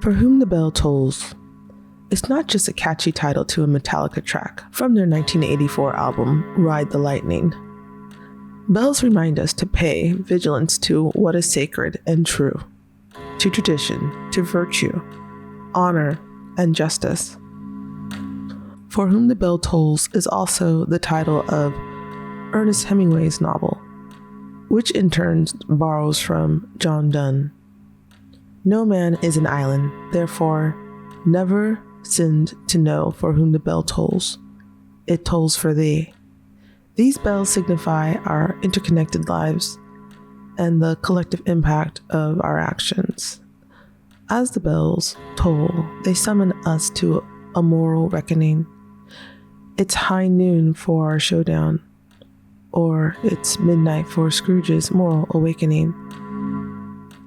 For Whom the Bell Tolls is not just a catchy title to a Metallica track from their 1984 album, Ride the Lightning. Bells remind us to pay vigilance to what is sacred and true, to tradition, to virtue, honor, and justice. For Whom the Bell Tolls is also the title of Ernest Hemingway's novel, which in turn borrows from John Donne. No man is an island, therefore never sinned to know for whom the bell tolls. It tolls for thee. These bells signify our interconnected lives and the collective impact of our actions. As the bells toll, they summon us to a moral reckoning. It's high noon for our showdown, or it's midnight for Scrooge's moral awakening.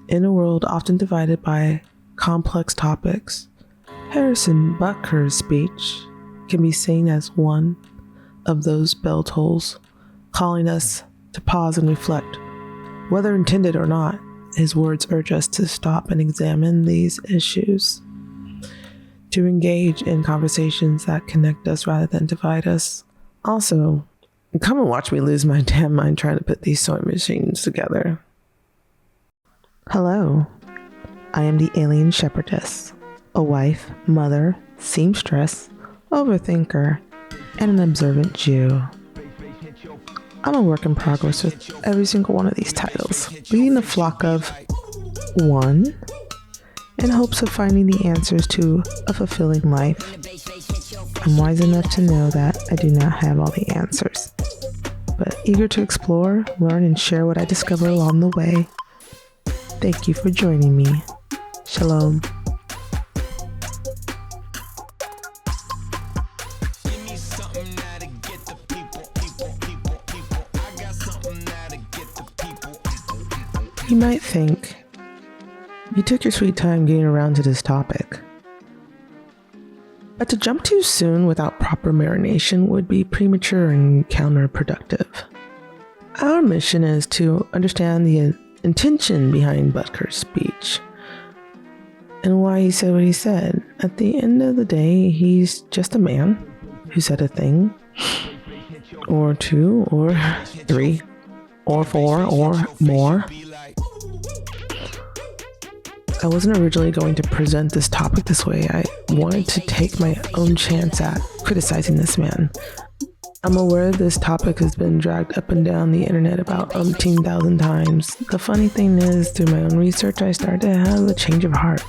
In a world often divided by complex topics, Harrison Butker's speech can be seen as one of those bell tolls, calling us to pause and reflect. Whether intended or not, his words urge us to stop and examine these issues, to engage in conversations that connect us rather than divide us. Also, come and watch me lose my damn mind trying to put these sewing machines together. Hello, I am the alien shepherdess, a wife, mother, seamstress, overthinker, and an observant Jew. I'm a work in progress with every single one of these titles, leading a flock of one in hopes of finding the answers to a fulfilling life. I'm wise enough to know that I do not have all the answers, but eager to explore, learn, and share what I discover along the way. Thank you for joining me. Shalom. You might think you took your sweet time getting around to this topic, but to jump too soon without proper marination would be premature and counterproductive. Our mission is to understand the intention behind Butker's speech and why he said what he said. At the end of the day, he's just a man who said a thing, or two, or three, or four, or more. I wasn't originally going to present this topic this way. I wanted to take my own chance at criticizing this man. I'm aware this topic has been dragged up and down the internet about 10,000 times. The funny thing is, through my own research, I started to have a change of heart.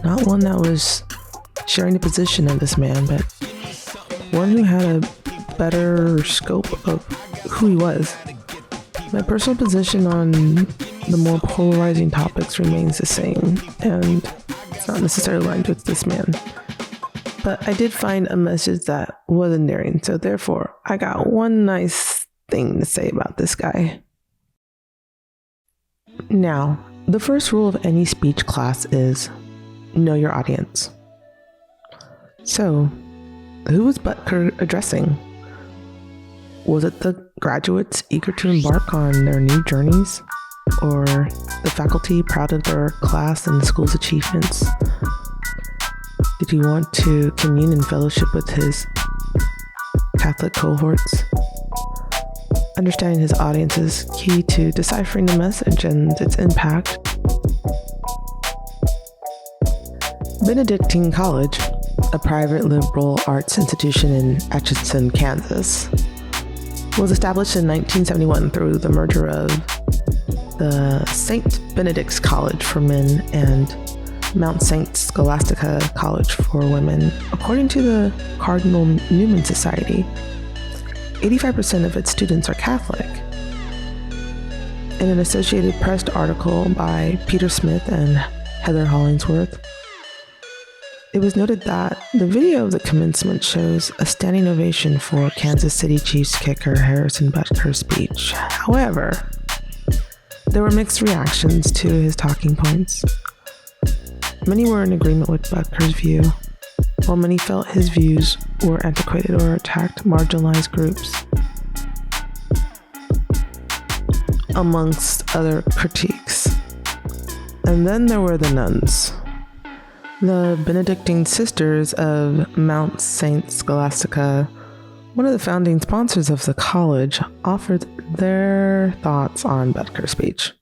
Not one that was sharing the position of this man, but one who had a better scope of who he was. My personal position on the more polarizing topics remains the same, and it's not necessarily aligned with this man. But I did find a message that was endearing, so therefore I got one nice thing to say about this guy. Now, the first rule of any speech class is know your audience. So, who was Butker addressing? Was it the graduates eager to embark on their new journeys? Or the faculty proud of their class and the school's achievements? Did he want to commune in fellowship with his Catholic cohorts? Understanding his audience is key to deciphering the message and its impact. Benedictine College, a private liberal arts institution in Atchison, Kansas, was established in 1971 through the merger of the St. Benedict's College for Men and Mount St. Scholastica College for Women. According to the Cardinal Newman Society, 85% of its students are Catholic. In an Associated Press article by Peter Smith and Heather Hollingsworth, it was noted that the video of the commencement shows a standing ovation for Kansas City Chiefs kicker Harrison Butker's speech. However, there were mixed reactions to his talking points. Many were in agreement with Butker's view, while many felt his views were antiquated or attacked marginalized groups, amongst other critiques. And then there were the nuns. The Benedictine Sisters of Mount St. Scholastica, one of the founding sponsors of the college, offered their thoughts on Butker's speech.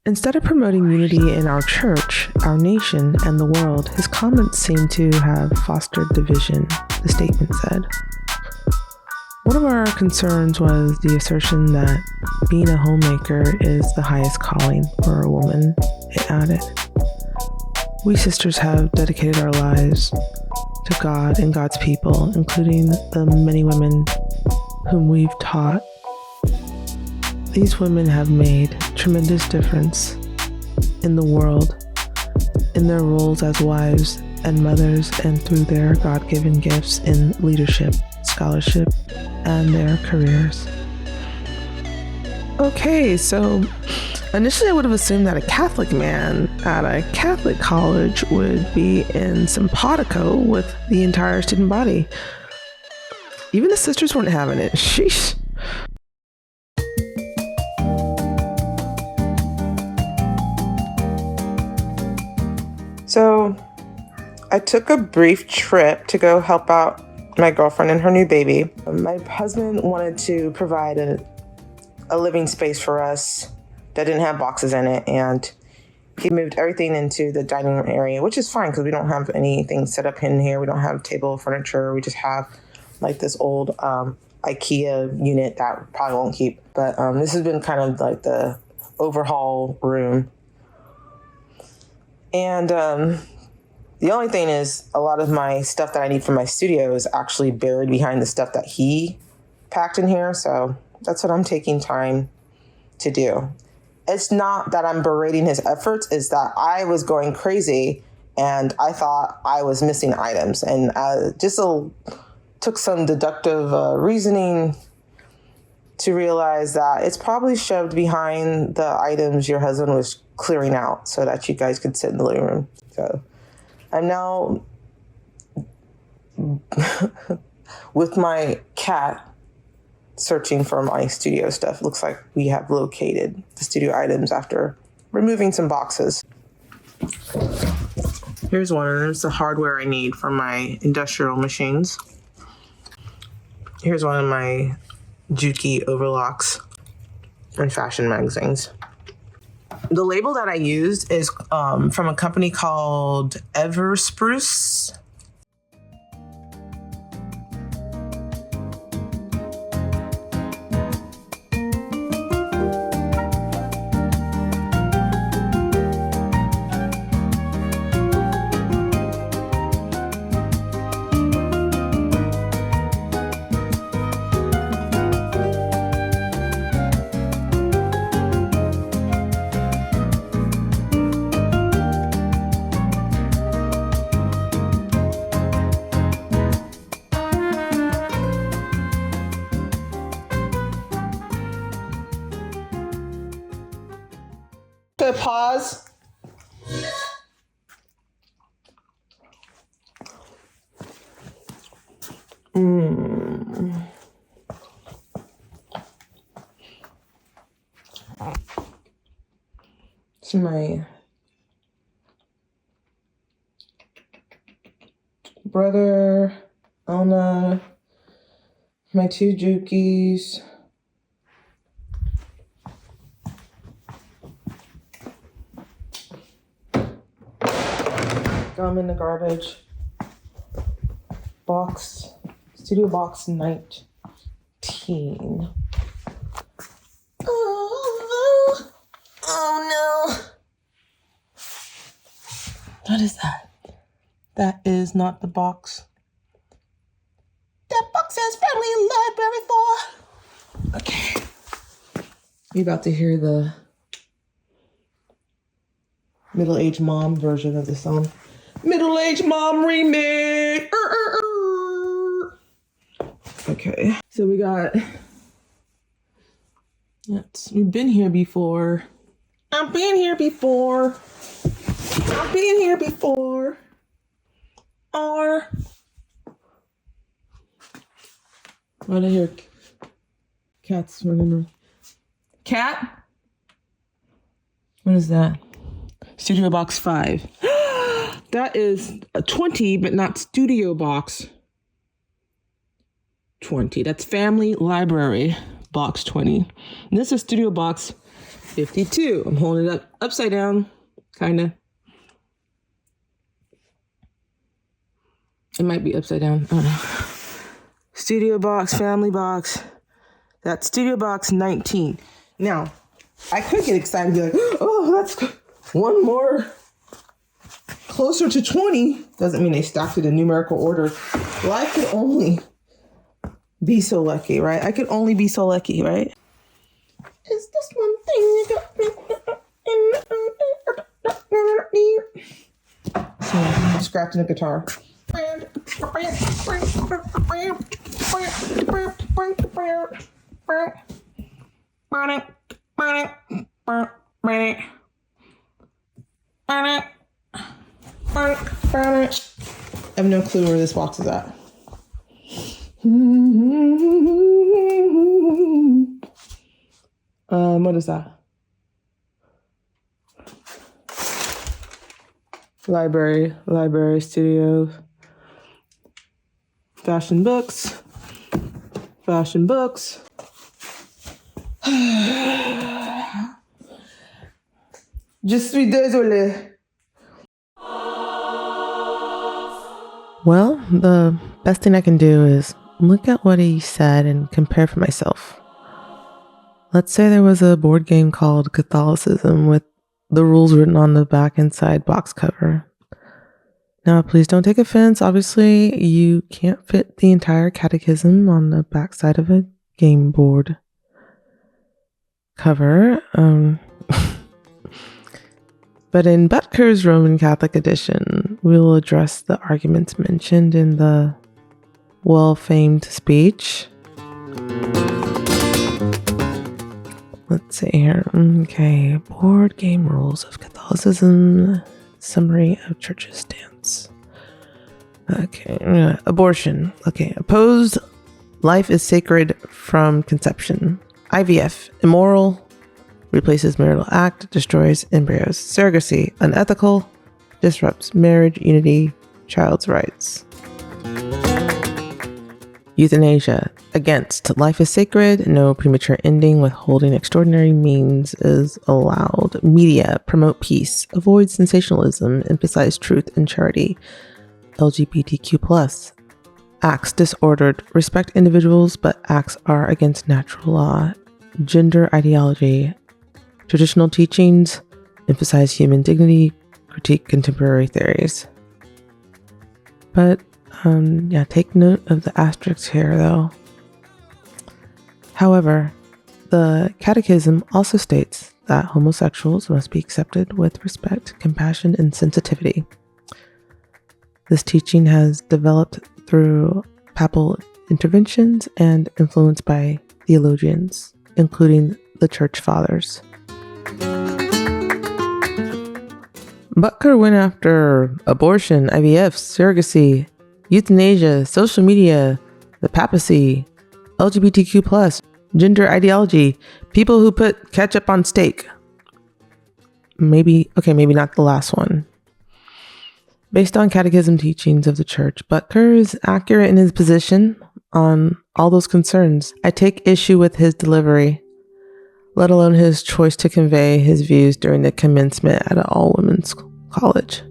Instead of promoting unity in our church, our nation, and the world, his comments seem to have fostered division, the statement said. One of our concerns was the assertion that being a homemaker is the highest calling for a woman, it added. We sisters have dedicated our lives to God and God's people, including the many women whom we've taught. These women have made tremendous difference in the world, in their roles as wives and mothers, and through their God-given gifts in leadership, scholarship, and their careers. Okay, so initially I would have assumed that a Catholic man at a Catholic college would be in simpatico with the entire student body. Even the sisters weren't having it. Sheesh. So I took a brief trip to go help out my girlfriend and her new baby. My husband wanted to provide a living space for us that didn't have boxes in it, and he moved everything into the dining room area, which is fine because we don't have anything set up in here. We don't have table furniture. We just have like this old IKEA unit that probably won't keep. But this has been kind of like the overhaul room. And the only thing is a lot of my stuff that I need for my studio is actually buried behind the stuff that he packed in here. So that's what I'm taking time to do. It's not that I'm berating his efforts, it's that I was going crazy and I thought I was missing items. And took some deductive reasoning to realize that it's probably shoved behind the items your husband was clearing out so that you guys could sit in the living room. So I'm now with my cat searching for my studio stuff. Looks like we have located the studio items after removing some boxes. Here's one. There's the hardware I need for my industrial machines. Here's one of my Juki overlocks and fashion magazines. The label that I used is from a company called Everspruce. Okay, pause. It's my brother, Elna, my two Jukis. Gum in the garbage. Box, studio box 19. Oh no. What is that? That is not the box. That box says Family Library 4. Okay. You're about to hear the middle-aged mom version of the song. Middle-aged mom remix. Okay. So we got... We've been here before. I've been here before. I've been here before. Or... What I hear? Cats running. Cat? What is that? Studio Box 5. That is a 20, but not studio box 20. That's family library box 20. And this is studio box 52. I'm holding it up upside down, kind of. It might be upside down. I don't know. Studio box, family box. That's studio box 19. Now, I could get excited and be like, oh, that's one more closer to 20. Doesn't mean they stacked it in numerical order. Well, I could only be so lucky, right? I could only be so lucky, right? Is this one thing? So I'm scratching the guitar. I have no clue where this box is at. What is that? Library studios. Fashion books. Je suis désolée. Well, the best thing I can do is look at what he said and compare for myself. Let's say there was a board game called Catholicism with the rules written on the back and side box cover. Now, please don't take offense. Obviously, you can't fit the entire catechism on the back side of a game board cover. But in Butker's Roman Catholic edition, we will address the arguments mentioned in the well-famed speech. Let's see here. Okay, board game rules of Catholicism, summary of church's stance. Okay, abortion. Okay, opposed, life is sacred from conception. IVF, immoral, replaces marital act, destroys embryos. Surrogacy, unethical, disrupts marriage, unity, child's rights. Euthanasia, against. Life is sacred. No premature ending. Withholding extraordinary means is allowed. Media, promote peace. Avoid sensationalism. Emphasize truth and charity. LGBTQ+. Acts disordered. Respect individuals, but acts are against natural law. Gender ideology. Traditional teachings. Emphasize human dignity. Critique contemporary theories. But take note of the asterisks here, though. However, the Catechism also states that homosexuals must be accepted with respect, compassion, and sensitivity. This teaching has developed through papal interventions and influenced by theologians, including the Church Fathers. Butker went after abortion, IVF, surrogacy, euthanasia, social media, the papacy, LGBTQ+, gender ideology, people who put ketchup on steak. Maybe not the last one. Based on catechism teachings of the church, Butker is accurate in his position on all those concerns. I take issue with his delivery, let alone his choice to convey his views during the commencement at an all-women's college.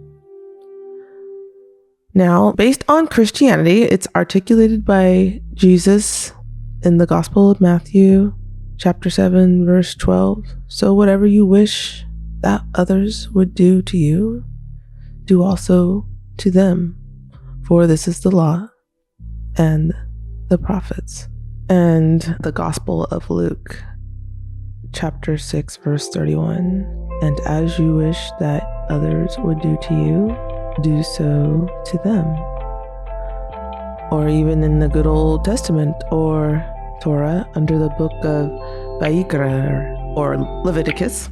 Now, based on Christianity, it's articulated by Jesus in the Gospel of Matthew, chapter 7, verse 12. So whatever you wish that others would do to you, do also to them. For this is the law and the prophets. And the Gospel of Luke, chapter 6, verse 31. And as you wish that others would do to you, do so to them. Or even in the good Old Testament or Torah under the book of Vayikra or Leviticus,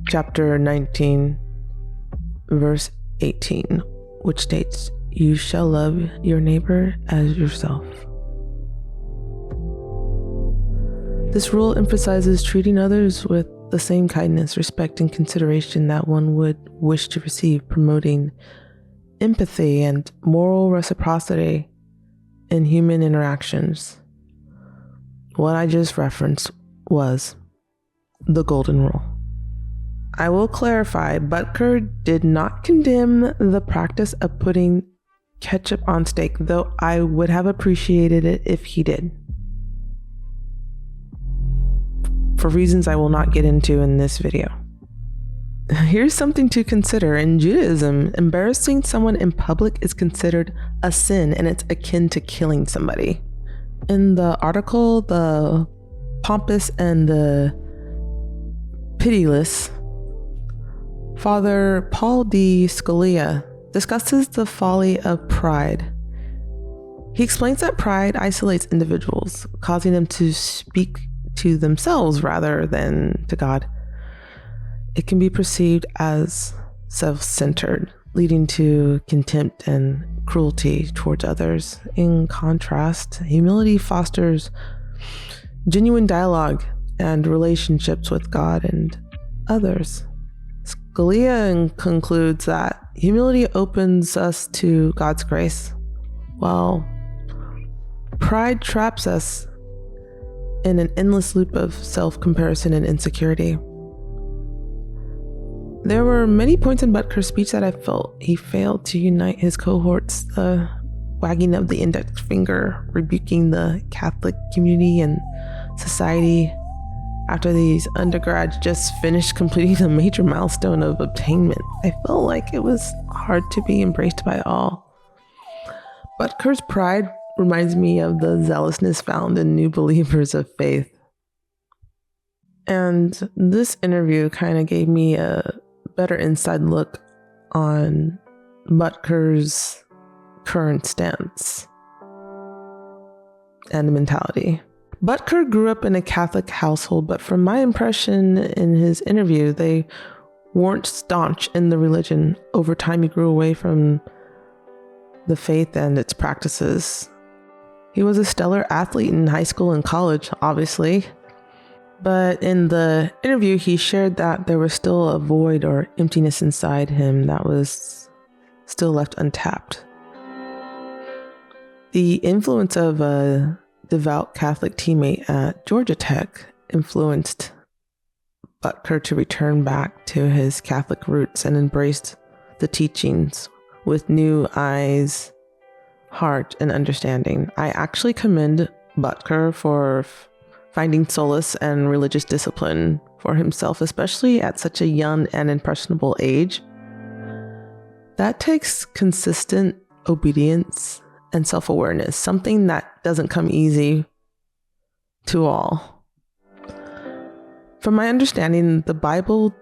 chapter 19, verse 18, which states, you shall love your neighbor as yourself. This rule emphasizes treating others with the same kindness, respect, and consideration that one would wish to receive, promoting empathy and moral reciprocity in human interactions. What I just referenced was the Golden Rule. I will clarify, Butker did not condemn the practice of putting ketchup on steak, though I would have appreciated it if he did, for reasons I will not get into in this video. Here's something to consider. In Judaism, embarrassing someone in public is considered a sin, and it's akin to killing somebody. In the article, The Pompous and the Pitiless, Father Paul D. Scalia discusses the folly of pride. He explains that pride isolates individuals, causing them to speak to themselves rather than to God. It can be perceived as self-centered, leading to contempt and cruelty towards others. In contrast, humility fosters genuine dialogue and relationships with God and others. Scalia concludes that humility opens us to God's grace, while pride traps us in an endless loop of self-comparison and insecurity. There were many points in Butker's speech that I felt he failed to unite his cohorts. The wagging of the index finger, rebuking the Catholic community and society after these undergrads just finished completing a major milestone of obtainment. I felt like it was hard to be embraced by all. Butker's pride reminds me of the zealousness found in new believers of faith. And this interview kind of gave me a better inside look on Butker's current stance and mentality. Butker grew up in a Catholic household, but from my impression in his interview, they weren't staunch in the religion. Over time, he grew away from the faith and its practices. He was a stellar athlete in high school and college, obviously. But in the interview, he shared that there was still a void or emptiness inside him that was still left untapped. The influence of a devout Catholic teammate at Georgia Tech influenced Butker to return back to his Catholic roots and embrace the teachings with new eyes, heart, and understanding. I actually commend Butker for finding solace and religious discipline for himself, especially at such a young and impressionable age. That takes consistent obedience and self-awareness, something that doesn't come easy to all. From my understanding, the Bible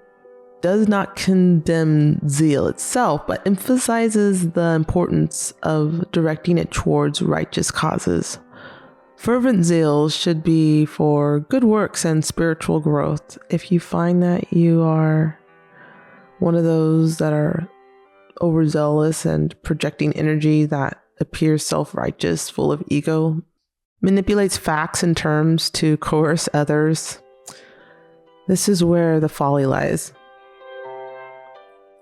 does not condemn zeal itself, but emphasizes the importance of directing it towards righteous causes. Fervent zeal should be for good works and spiritual growth. If you find that you are one of those that are overzealous and projecting energy that appears self-righteous, full of ego, manipulates facts and terms to coerce others, this is where the folly lies.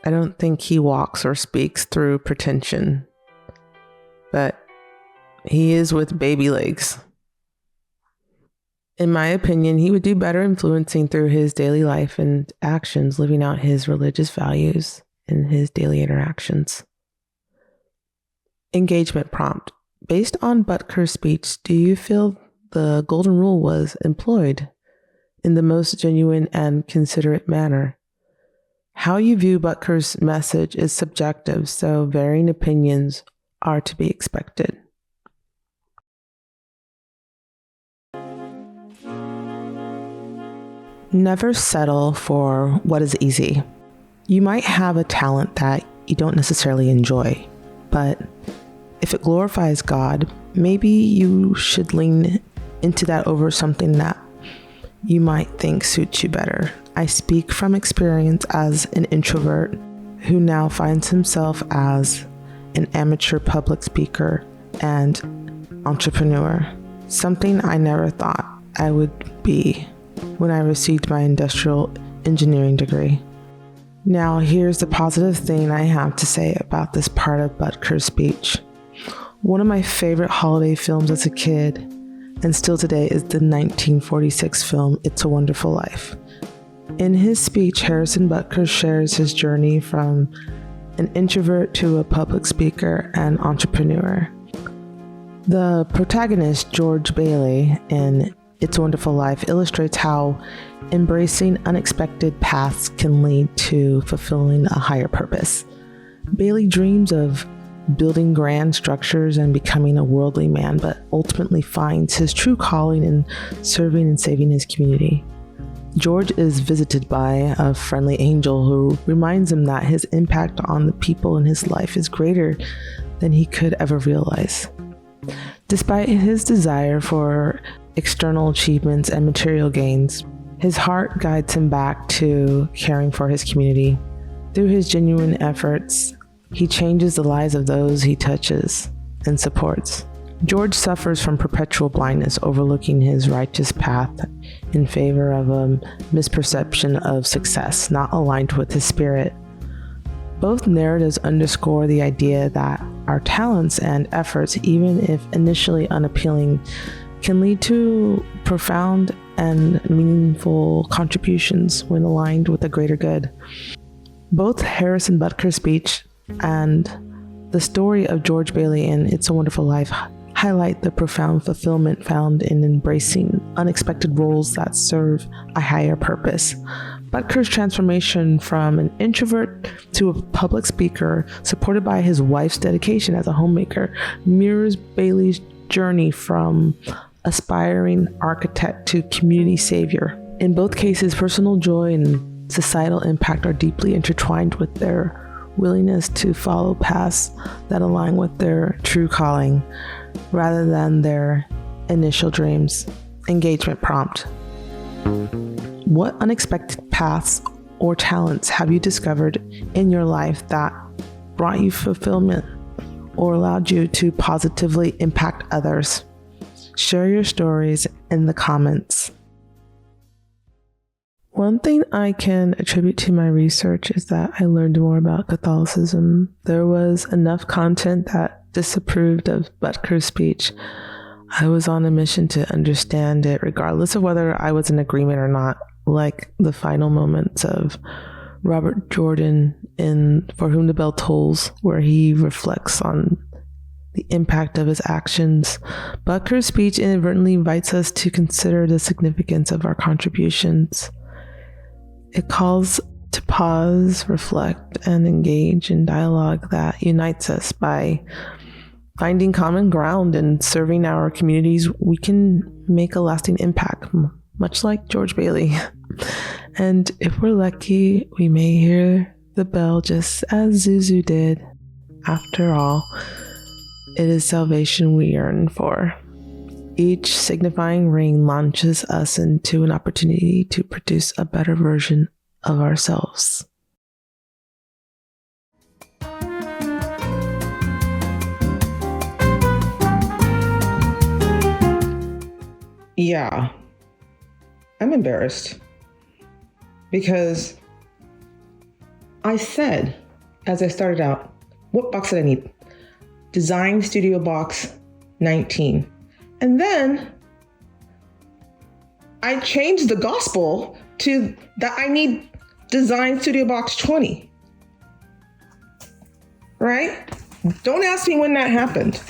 I don't think he walks or speaks through pretension, but he is with baby legs. In my opinion, he would do better influencing through his daily life and actions, living out his religious values in his daily interactions. Engagement prompt. Based on Butker's speech, do you feel the Golden Rule was employed in the most genuine and considerate manner? How you view Butker's message is subjective, so varying opinions are to be expected. Never settle for what is easy. You might have a talent that you don't necessarily enjoy, but if it glorifies God, maybe you should lean into that over something that you might think suits you better. I speak from experience as an introvert who now finds himself as an amateur public speaker and entrepreneur, something I never thought I would be when I received my industrial engineering degree. Now, here's the positive thing I have to say about this part of Butker's speech. One of my favorite holiday films as a kid, and still today, is the 1946 film It's a Wonderful Life. In his speech, Harrison Butker shares his journey from an introvert to a public speaker and entrepreneur. The protagonist, George Bailey, in It's a Wonderful Life, illustrates how embracing unexpected paths can lead to fulfilling a higher purpose. Bailey dreams of building grand structures and becoming a worldly man, but ultimately finds his true calling in serving and saving his community. George is visited by a friendly angel who reminds him that his impact on the people in his life is greater than he could ever realize. Despite his desire for external achievements and material gains, his heart guides him back to caring for his community. Through his genuine efforts, he changes the lives of those he touches and supports. George suffers from perpetual blindness, overlooking his righteous path in favor of a misperception of success not aligned with his spirit. Both narratives underscore the idea that our talents and efforts, even if initially unappealing, can lead to profound and meaningful contributions when aligned with the greater good. Both Harrison Butker's speech and the story of George Bailey in It's a Wonderful Life highlight the profound fulfillment found in embracing unexpected roles that serve a higher purpose. Butker's transformation from an introvert to a public speaker, supported by his wife's dedication as a homemaker, mirrors Bailey's journey from aspiring architect to community savior. In both cases, personal joy and societal impact are deeply intertwined with their willingness to follow paths that align with their true calling rather than their initial dreams. Engagement prompt. What unexpected paths or talents have you discovered in your life that brought you fulfillment or allowed you to positively impact others? Share your stories in the comments. One thing I can attribute to my research is that I learned more about Catholicism. There was enough content that disapproved of Butker's speech. I was on a mission to understand it, regardless of whether I was in agreement or not, like the final moments of Robert Jordan in For Whom the Bell Tolls, where he reflects on the impact of his actions. Butker's speech inadvertently invites us to consider the significance of our contributions. It calls to pause, reflect, and engage in dialogue that unites us. By finding common ground and serving our communities, we can make a lasting impact, much like George Bailey. And if we're lucky, we may hear the bell just as Zuzu did. After all, it is salvation we yearn for. Each signifying ring launches us into an opportunity to produce a better version of ourselves. Yeah, I'm embarrassed because I said, as I started out, what box did I need? Design Studio Box 19. And then I changed the gospel to that I need Design Studio Box 20. Right? Don't ask me when that happened,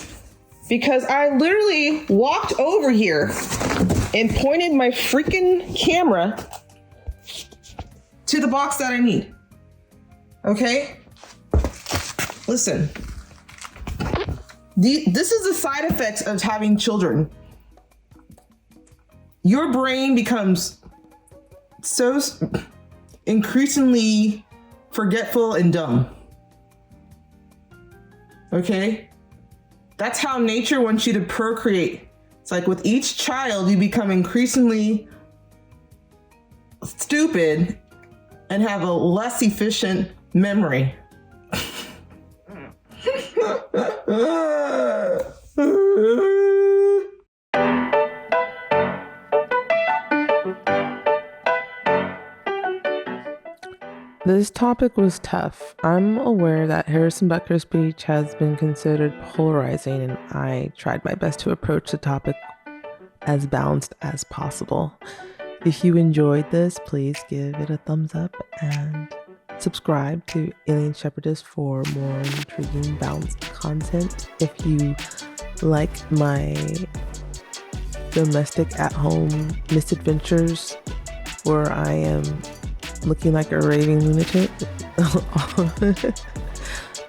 because I literally walked over here and pointed my freaking camera to the box that I need. Okay? Listen. This is the side effects of having children. Your brain becomes so increasingly forgetful and dumb. Okay? That's how nature wants you to procreate. It's like with each child, you become increasingly stupid and have a less efficient memory. This topic was tough. I'm aware that Harrison Butker's speech has been considered polarizing, and I tried my best to approach the topic as balanced as possible. If you enjoyed this, please give it a thumbs up and subscribe to Alien Shepherdess for more intriguing, balanced content. If you like my domestic at-home misadventures where I am looking like a raving lunatic,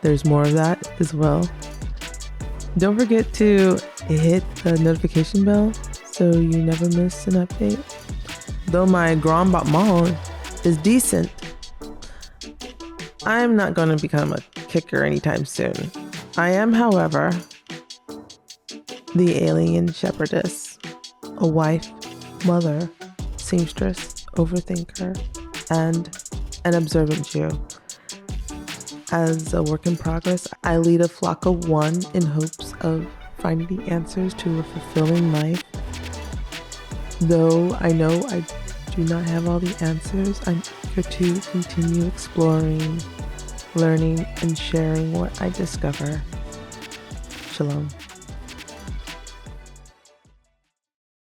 there's more of that as well. Don't forget to hit the notification bell so you never miss an update. Though my grand battement is decent, I'm not going to become a kicker anytime soon. I am, however, the alien shepherdess, a wife, mother, seamstress, overthinker, and an observant Jew. As a work in progress, I lead a flock of one in hopes of finding the answers to a fulfilling life. Though I know I do not have all the answers, I'm eager to continue exploring, learning, and sharing what I discover. Shalom.